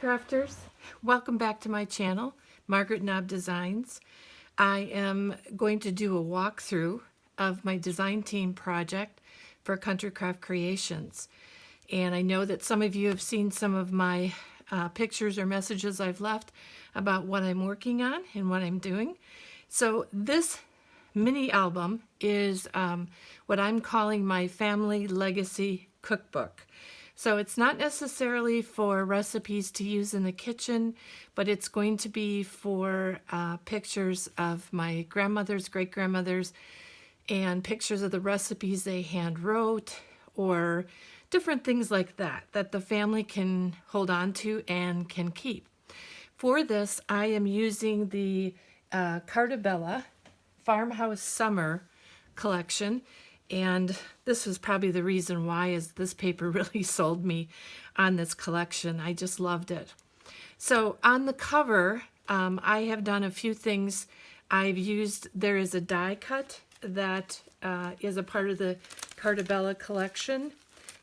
Crafters, welcome back to my channel, Margaret Knob Designs. I am going to do a walkthrough of my design team project for Country Craft Creations. And I know that some of you have seen some of my pictures or messages I've left about what I'm working on and what I'm doing. So this mini album is what I'm calling my Family Legacy Cookbook. So it's not necessarily for recipes to use in the kitchen, but it's going to be for pictures of my grandmothers, great-grandmothers, and pictures of the recipes they hand wrote, or different things like that, that the family can hold on to and can keep. For this, I am using the Carta Farmhouse Summer collection. And this was probably the reason why, is this paper really sold me on this collection. I just loved it. So on the cover, I have done a few things. There is a die cut that is a part of the Carta collection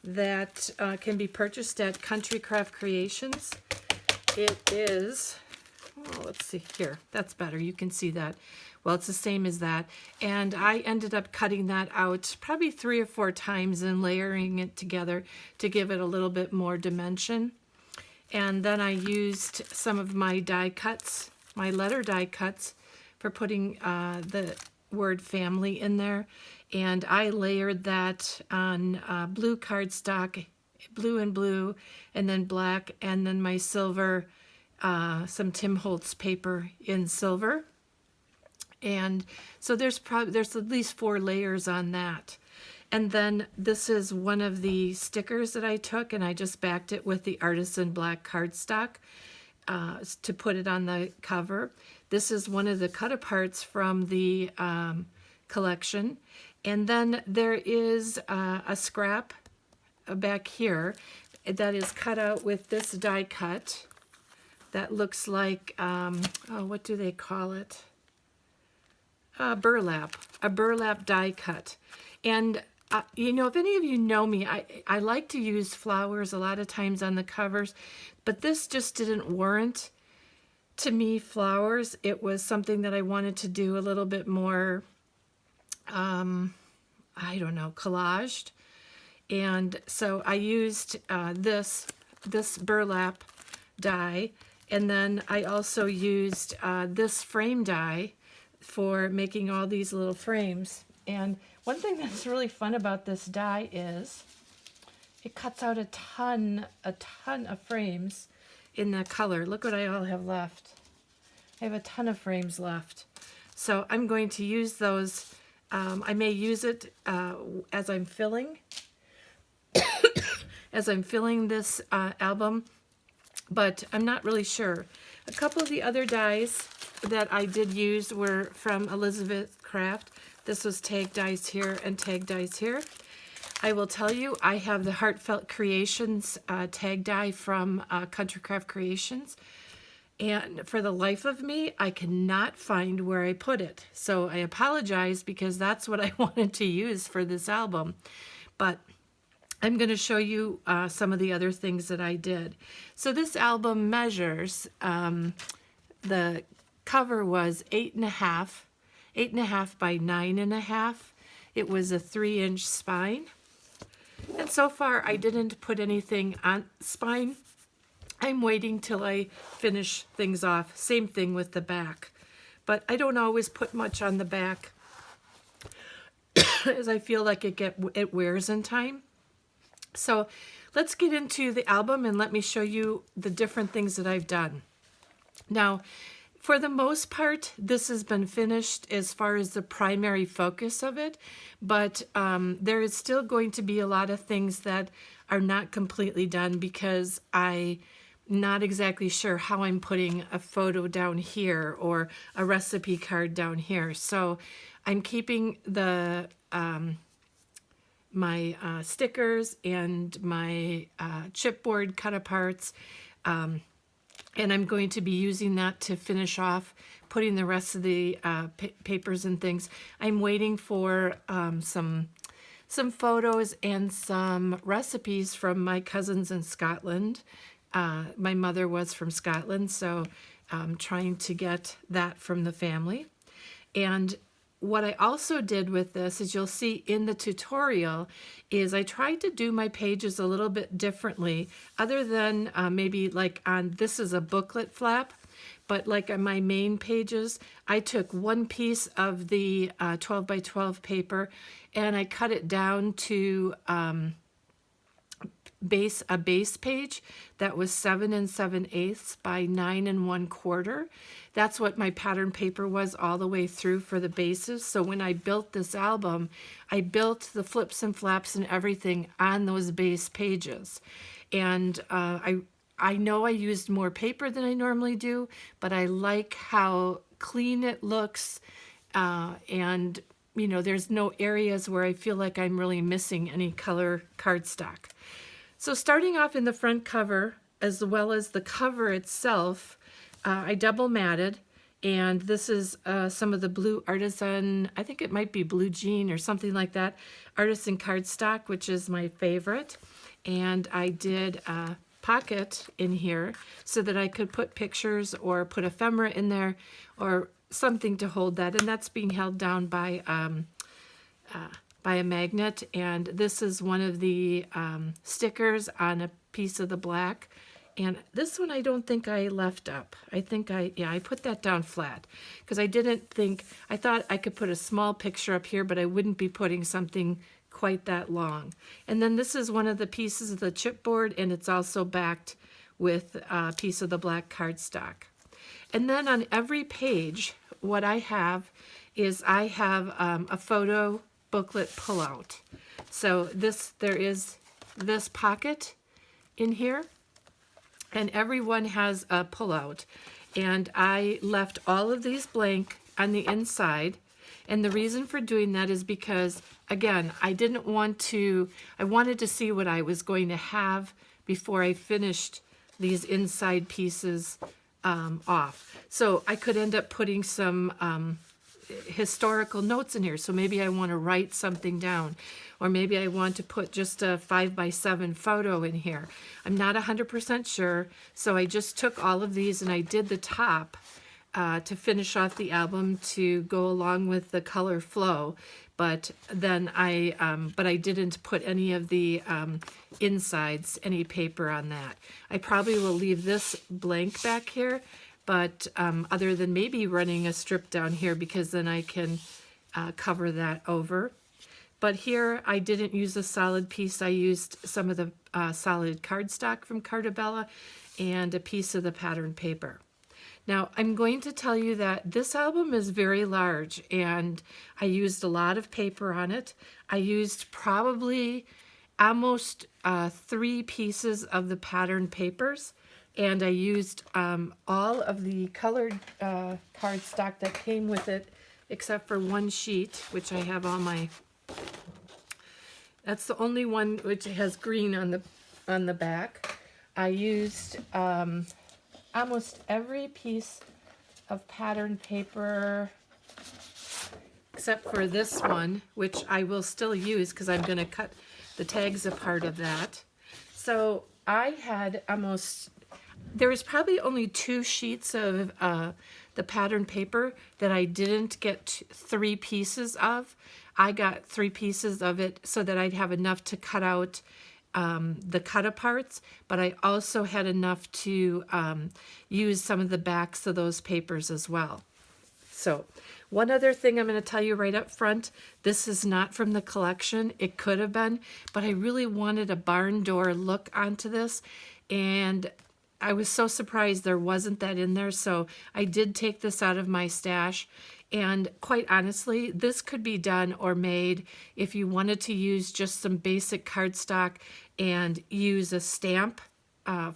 that can be purchased at Country Craft Creations. It is, let's see here, that's better, you can see that. Well, it's the same as that. And I ended up cutting that out probably 3 or 4 times and layering it together to give it a little bit more dimension. And then I used some of my die cuts, my letter die cuts, for putting the word family in there. And I layered that on blue cardstock, blue and blue, and then black, and then my silver, some Tim Holtz paper in silver. And so there's at least 4 layers on that. And then this is one of the stickers that I took, and I just backed it with the Artisan black cardstock to put it on the cover. This is one of the cut-aparts from the collection. And then there is a scrap back here that is cut out with this die cut that looks like, what do they call it? A burlap die cut. And you know, if any of you know me, I like to use flowers a lot of times on the covers, but this just didn't warrant, to me, flowers. It was something that I wanted to do a little bit more, I don't know, collaged. And so I used this burlap die, and then I also used this frame die for making all these little frames. And one thing that's really fun about this die is it cuts out a ton of frames in the color. Look what I all have left. I have a ton of frames left. So I'm going to use those. I may use it as I'm filling this album, but I'm not really sure. A couple of the other dies that I did use were from Elizabeth Craft. This was tag dies here and tag dies here. I will tell you, I have the Heartfelt Creations tag die from Country Craft Creations. And for the life of me, I cannot find where I put it. So I apologize, because that's what I wanted to use for this album. But I'm going to show you some of the other things that I did. So this album measures, the cover was 8.5 by 9.5. It was a 3-inch spine. And so far I didn't put anything on spine. I'm waiting till I finish things off. Same thing with the back. But I don't always put much on the back as I feel like it wears in time. So let's get into the album and let me show you the different things that I've done. Now, for the most part, this has been finished as far as the primary focus of it, but there is still going to be a lot of things that are not completely done, because I'm not exactly sure how I'm putting a photo down here or a recipe card down here. So I'm keeping the my stickers and my chipboard cut-aparts, and I'm going to be using that to finish off putting the rest of the papers and things. I'm waiting for some photos and some recipes from my cousins in Scotland My mother was from Scotland, so I'm trying to get that from the family. And what I also did with this, as you'll see in the tutorial, is I tried to do my pages a little bit differently, other than maybe like on, this is a booklet flap, but like on my main pages, I took one piece of the 12 by 12 paper and I cut it down to a base page that was 7 7/8 by 9 1/4. That's what my pattern paper was all the way through for the bases. So when I built this album, I built the flips and flaps and everything on those base pages. And I know I used more paper than I normally do, but I like how clean it looks, and you know, there's no areas where I feel like I'm really missing any color cardstock. So starting off in the front cover, as well as the cover itself, I double matted, and this is some of the blue Artisan, I think it might be blue jean or something like that, Artisan cardstock, which is my favorite. And I did a pocket in here so that I could put pictures or put ephemera in there or something to hold that, and that's being held down by a magnet. And this is one of the stickers on a piece of the black, and this one I don't think I left up. I think I put that down flat because I thought I could put a small picture up here, but I wouldn't be putting something quite that long. And then this is one of the pieces of the chipboard, and it's also backed with a piece of the black cardstock. And then on every page, what I have is I have a photo booklet pullout. So there is this pocket in here, and everyone has a pullout. And I left all of these blank on the inside. And the reason for doing that is because, again, I wanted to see what I was going to have before I finished these inside pieces off. So I could end up putting some historical notes in here. So maybe I want to write something down, or maybe I want to put just a 5 by 7 photo in here. I'm not 100% sure. So I just took all of these and I did the top to finish off the album to go along with the color flow. But then I didn't put any of the insides, any paper on that. I probably will leave this blank back here, but other than maybe running a strip down here, because then I can cover that over. But here I didn't use a solid piece. I used some of the solid cardstock from Carta and a piece of the pattern paper. Now, I'm going to tell you that this album is very large, and I used a lot of paper on it. I used probably almost 3 pieces of the pattern papers, and I used all of the colored cardstock that came with it, except for one sheet, which I have all my... That's the only one which has green on the back. I used... almost every piece of pattern paper except for this one, which I will still use because I'm going to cut the tags apart of that. So I had there was probably only 2 sheets of the pattern paper that I didn't get 3 pieces of. I got 3 pieces of it so that I'd have enough to cut out the cut-aparts, but I also had enough to use some of the backs of those papers as well. So one other thing I'm going to tell you right up front, this is not from the collection. It could have been, but I really wanted a barn door look onto this, and I was so surprised there wasn't that in there, so I did take this out of my stash. And quite honestly, this could be done or made if you wanted to use just some basic cardstock and use a stamp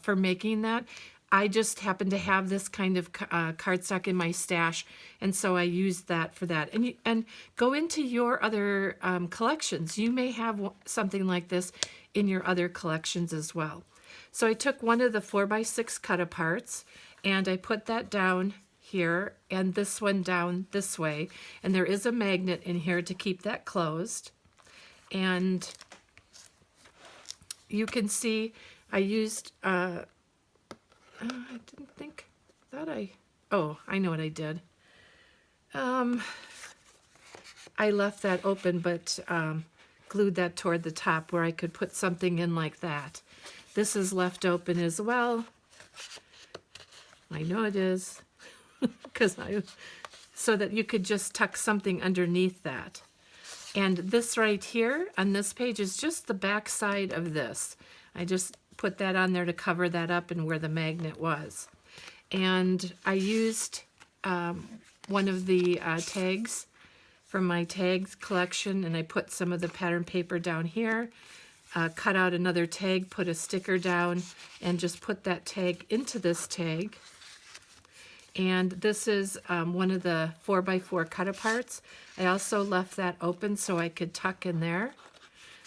for making that. I just happen to have this kind of cardstock in my stash, and so I used that for that. And go into your other collections. You may have something like this in your other collections as well. So I took one of the 4x6 cut-aparts, and I put that down here, and this one down this way, and there is a magnet in here to keep that closed. And you can see I used I didn't think, oh, I know what I did. I left that open, but glued that toward the top where I could put something in like that. This is left open as well. I know it is, so that you could just tuck something underneath that. And this right here on this page is just the back side of this. I just put that on there to cover that up and where the magnet was. And I used one of the tags from my tags collection, and I put some of the pattern paper down here, cut out another tag, put a sticker down, and just put that tag into this tag. And this is one of the 4x4 cut-aparts. I also left that open so I could tuck in there.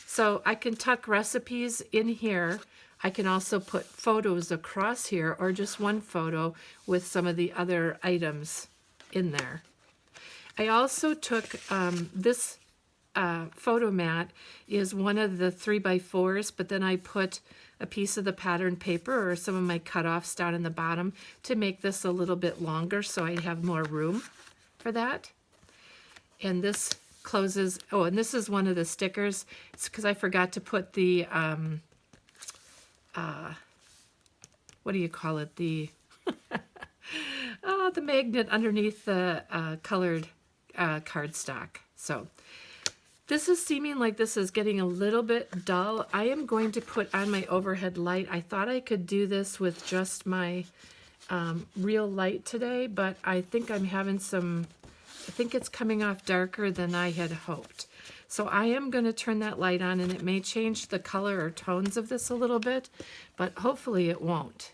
So I can tuck recipes in here. I can also put photos across here, or just one photo with some of the other items in there. I also took this photo mat is one of the 3x4s, but then I put a piece of the pattern paper or some of my cutoffs down in the bottom to make this a little bit longer so I have more room for that. And this closes, oh, and this is one of the stickers. It's because I forgot to put the, what do you call it? The, the magnet underneath the colored cardstock. So this is seeming like this is getting a little bit dull. I am going to put on my overhead light. I thought I could do this with just my real light today, but I think I'm having some, I think it's coming off darker than I had hoped. So I am going to turn that light on, and it may change the color or tones of this a little bit, but hopefully it won't.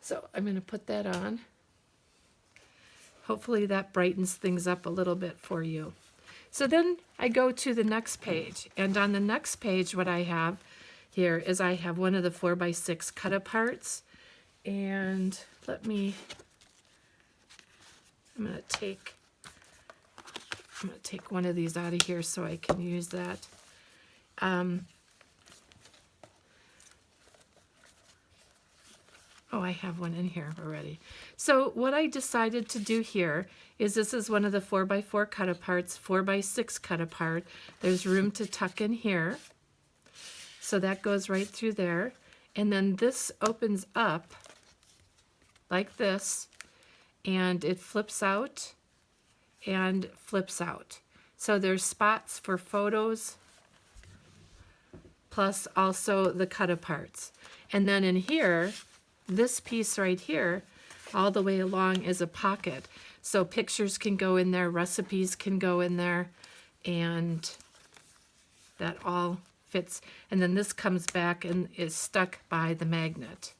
So I'm going to put that on. Hopefully that brightens things up a little bit for you. So then I go to the next page, and on the next page what I have here is I have one of the 4x6 cut-aparts, and I'm going to take one of these out of here so I can use that. Oh, I have one in here already. So what I decided to do here is this is one of the 4x4 cut-aparts, 4x6 cut-apart. There's room to tuck in here. So that goes right through there. And then this opens up like this, and it flips out and flips out. So there's spots for photos, plus also the cut-aparts. And then in here, this piece right here, all the way along is a pocket. So pictures can go in there, recipes can go in there, and that all fits. And then this comes back and is stuck by the magnet.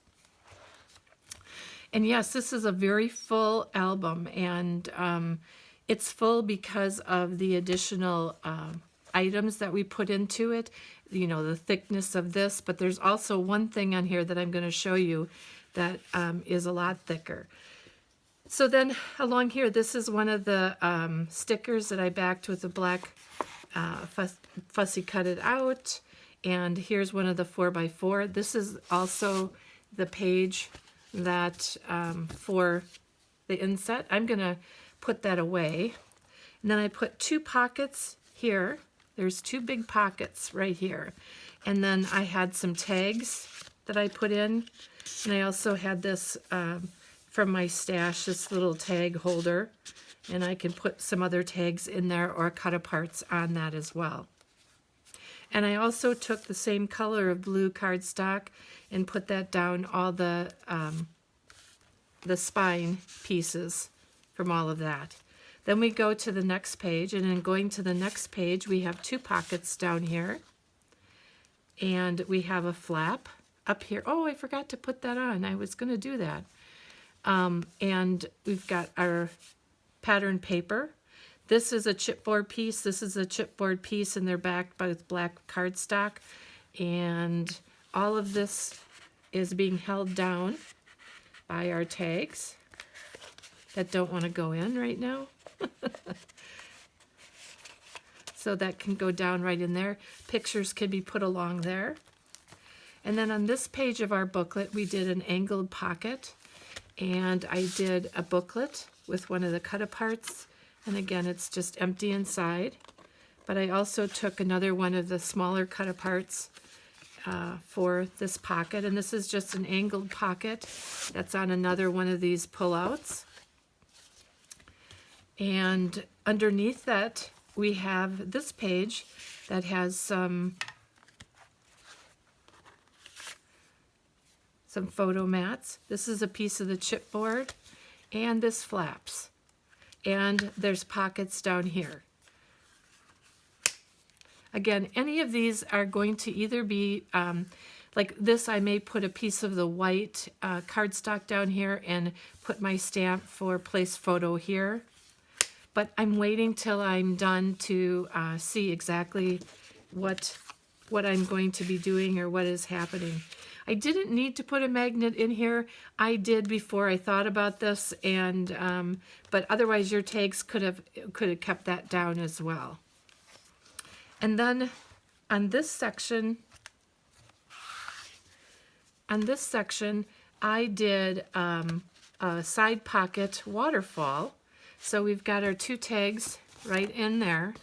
And yes, this is a very full album, and it's full because of the additional items that we put into it, you know, the thickness of this, but there's also one thing on here that I'm going to show you that is a lot thicker. So then along here, this is one of the stickers that I backed with a black fussy cut it out, and here's one of the 4x4. This is also the page that for the inset. I'm going to put that away. And then I put two pockets here. There's two big pockets right here. And then I had some tags that I put in. And I also had this from my stash, this little tag holder. And I can put some other tags in there or cut-aparts on that as well. And I also took the same color of blue cardstock and put that down all the spine pieces from all of that. Then we go to the next page, and in going to the next page, we have two pockets down here, and we have a flap up here. Oh, I forgot to put that on. I was going to do that. And we've got our pattern paper. This is a chipboard piece. This is a chipboard piece, and they're backed by black cardstock. And all of this is being held down by our tags that don't want to go in right now. So that can go down right in there. Pictures can be put along there. And then on this page of our booklet, we did an angled pocket. And I did a booklet with one of the cut-aparts, and again, it's just empty inside. But I also took another one of the smaller cut-aparts for this pocket, and this is just an angled pocket that's on another one of these pullouts. And underneath that, we have this page that has some photo mats. This is a piece of the chipboard, and this flaps. And there's pockets down here. Again, any of these are going to either be, like this, I may put a piece of the white cardstock down here and put my stamp for place photo here. But I'm waiting till I'm done to see exactly what I'm going to be doing or what is happening. I didn't need to put a magnet in here. I did before I thought about this, and but otherwise your tags could have kept that down as well. And then on this section, I did a side pocket waterfall. So we've got our two tags right in there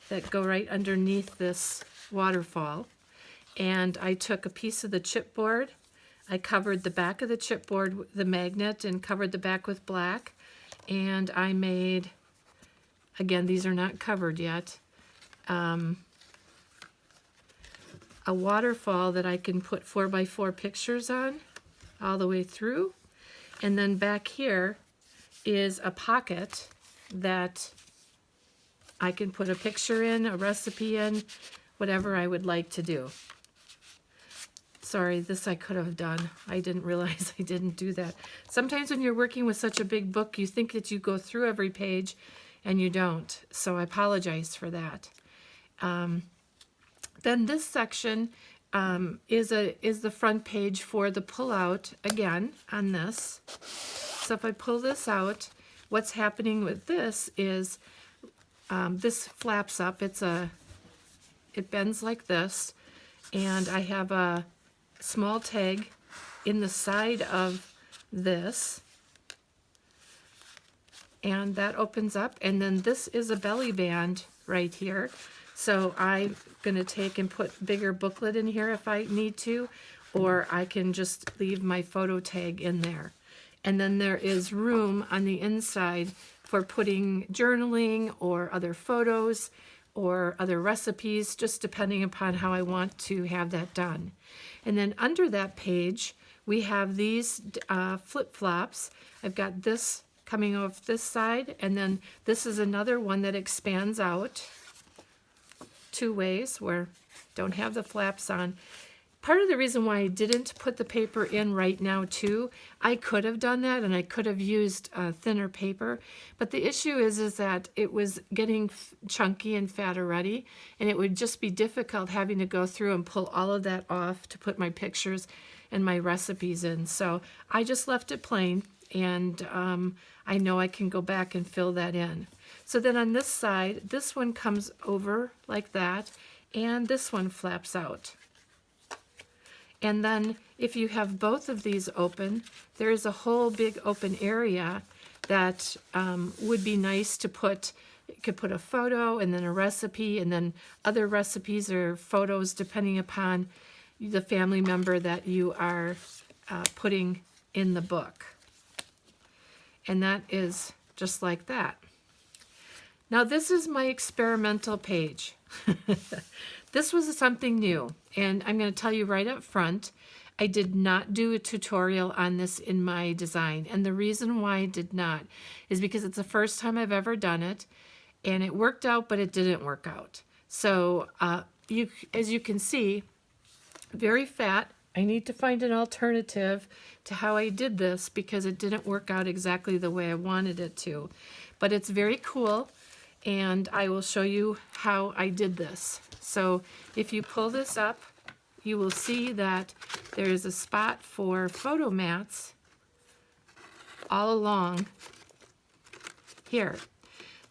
that go right underneath this waterfall. And I took a piece of the chipboard. I covered the back of the chipboard with the magnet and covered the back with black. And I made, again, these are not covered yet, a waterfall that I can put 4x4 pictures on all the way through. And then back here is a pocket that I can put a picture in, a recipe in, whatever I would like to do. Sorry, this I could have done. I didn't realize I didn't do that. Sometimes when you're working with such a big book, you think that you go through every page and you don't. So I apologize for that. Then this section is the front page for the pullout again on this. So if I pull this out, what's happening with this is this flaps up. It bends like this, and I have a small tag in the side of this, and that opens up, and then this is a belly band right here. So I'm going to take and put bigger booklet in here if I need to, or I can just leave my photo tag in there. And then there is room on the inside for putting journaling or other photos or other recipes, just depending upon how I want to have that done. And then under that page, we have these flip-flops. I've got this coming off this side, and then this is another one that expands out two ways where don't have the flaps on. Part of the reason why I didn't put the paper in right now too, I could have done that and I could have used thinner paper, but the issue is that it was getting chunky and fat already, and it would just be difficult having to go through and pull all of that off to put my pictures and my recipes in. So I just left it plain, and I know I can go back and fill that in. So then on this side, this one comes over like that, and this one flaps out. And then if you have both of these open, there is a whole big open area that would be nice to put. You could put a photo and then a recipe and then other recipes or photos depending upon the family member that you are putting in the book. And that is just like that. Now this is my experimental page. This was something new, and I'm going to tell you right up front, I did not do a tutorial on this in my design, and the reason why I did not is because it's the first time I've ever done it, and it worked out, but it didn't work out. So as you can see, very fat. I need to find an alternative to how I did this because it didn't work out exactly the way I wanted it to, but it's very cool. And I will show you how I did this. So if you pull this up, you will see that there is a spot for photo mats all along here.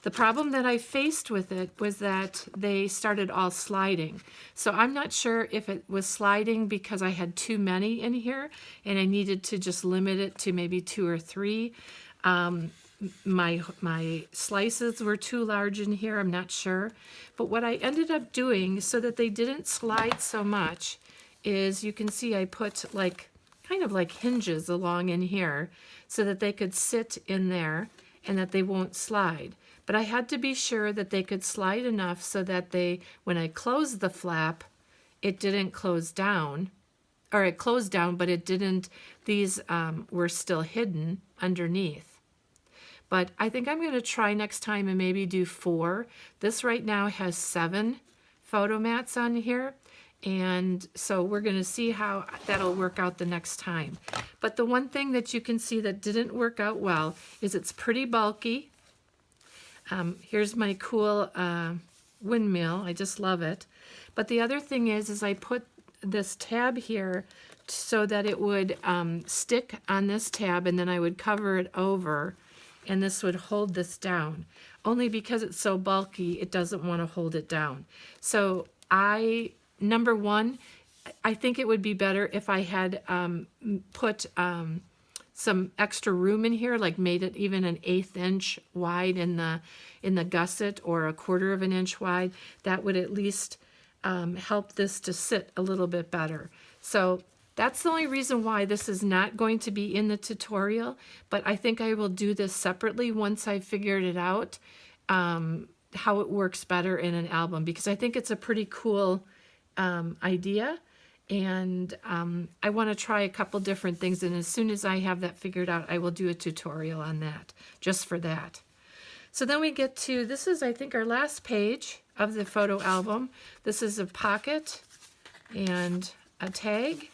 The problem that I faced with it was that they started all sliding. So I'm not sure if it was sliding because I had too many in here and I needed to just limit it to maybe 2 or 3. My slices were too large in here, I'm not sure. But what I ended up doing so that they didn't slide so much is, you can see I put like kind of like hinges along in here so that they could sit in there and that they won't slide. But I had to be sure that they could slide enough so that they, when I closed the flap, it didn't close down, or it closed down, but it didn't, these were still hidden underneath. But I think I'm going to try next time and maybe do 4. This right now has 7 photo mats on here. And so we're going to see how that'll work out the next time. But the one thing that you can see that didn't work out well is it's pretty bulky. Here's my cool windmill. I just love it. But the other thing is I put this tab here so that it would stick on this tab, and then I would cover it over, and this would hold this down. Only because it's so bulky, it doesn't want to hold it down. So number one, I think it would be better if I had put some extra room in here, like made it even an 1/8 inch wide in the gusset, or a 1/4 of an inch wide. That would at least help this to sit a little bit better. So that's the only reason why this is not going to be in the tutorial, but I think I will do this separately once I've figured it out, how it works better in an album, because I think it's a pretty cool idea. And I want to try a couple different things, and as soon as I have that figured out, I will do a tutorial on that, just for that. So then we get to, this is I think our last page of the photo album. This is a pocket and a tag,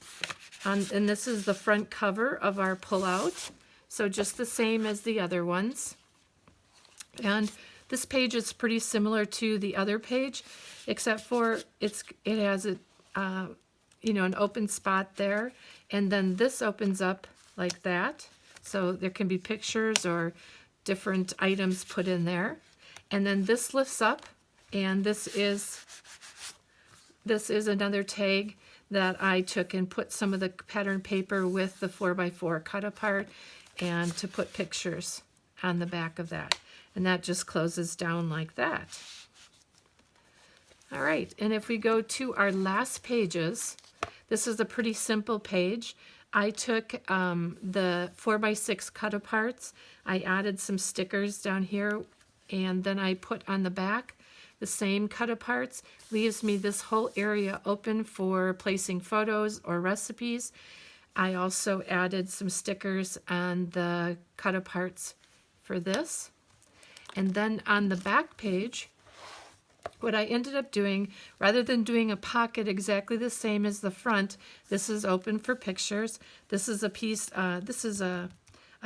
and this is the front cover of our pullout. So just the same as the other ones. And this page is pretty similar to the other page, except for it has a an open spot there, and then this opens up like that, so there can be pictures or different items put in there. And then this lifts up, and this is another tag that I took and put some of the pattern paper with the 4x4 cut apart, and to put pictures on the back of that, and that just closes down like that. All right, and if we go to our last pages, this is a pretty simple page. I took the 4x6 cut aparts, I added some stickers down here, and then I put on the back the same cut aparts. Leaves me this whole area open for placing photos or recipes. I also added some stickers on the cut aparts for this. And then on the back page, what I ended up doing, rather than doing a pocket exactly the same as the front, this is open for pictures. This is a piece, this is a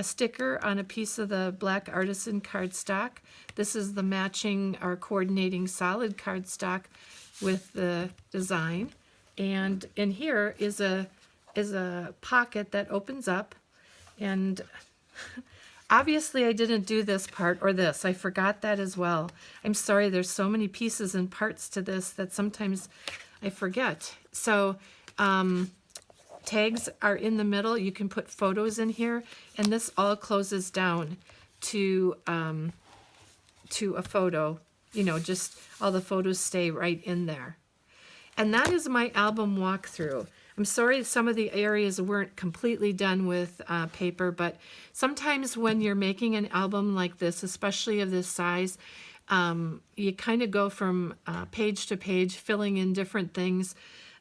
sticker on a piece of the black Artisan cardstock. This is the matching or coordinating solid cardstock with the design. And in here is a pocket that opens up, and obviously I didn't do this part, or this. I forgot that as well. I'm sorry, there's so many pieces and parts to this that sometimes I forget. So tags are in the middle. You can put photos in here, and this all closes down to a photo. Just all the photos stay right in there. And that is my album walkthrough. I'm sorry some of the areas weren't completely done with paper, but sometimes when you're making an album like this, especially of this size, you kind of go from page to page, filling in different things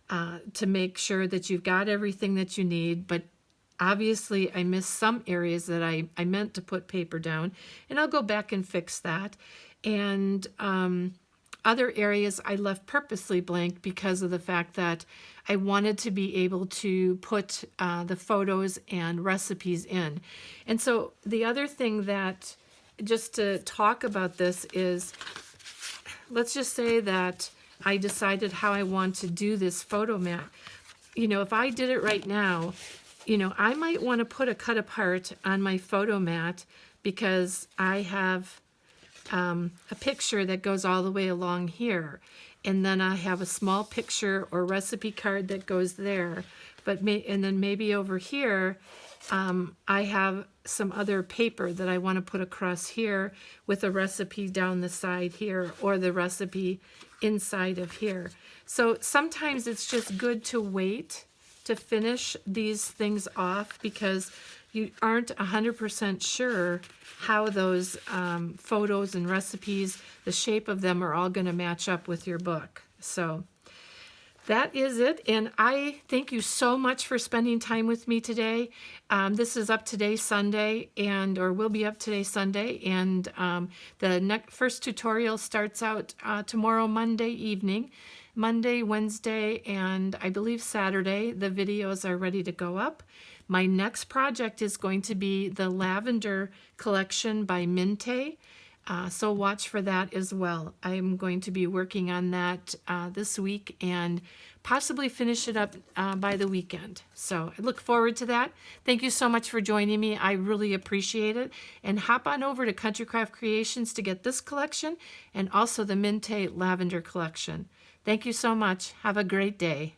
to make sure that you've got everything that you need. But obviously I missed some areas that I meant to put paper down, and I'll go back and fix that. And other areas I left purposely blank because of the fact that I wanted to be able to put the photos and recipes in. And so the other thing that, just to talk about this, is, let's just say that I decided how I want to do this photo mat. If I did it right now, I might want to put a cut apart on my photo mat, because I have a picture that goes all the way along here. And then I have a small picture or recipe card that goes there. And then maybe over here, I have some other paper that I want to put across here with a recipe down the side here, or the recipe inside of here. So sometimes it's just good to wait to finish these things off, because you aren't 100% sure how those photos and recipes, the shape of them, are all going to match up with your book. So that is it, and I thank you so much for spending time with me today. This is up today, Sunday, or will be up today, Sunday, and the first tutorial starts out tomorrow, Monday evening. Monday, Wednesday, and I believe Saturday, the videos are ready to go up. My next project is going to be the Lavender Collection by Minte. So watch for that as well. I'm going to be working on that this week and possibly finish it up by the weekend. So I look forward to that. Thank you so much for joining me. I really appreciate it. And hop on over to Country Craft Creations to get this collection and also the Minte Lavender Collection. Thank you so much. Have a great day.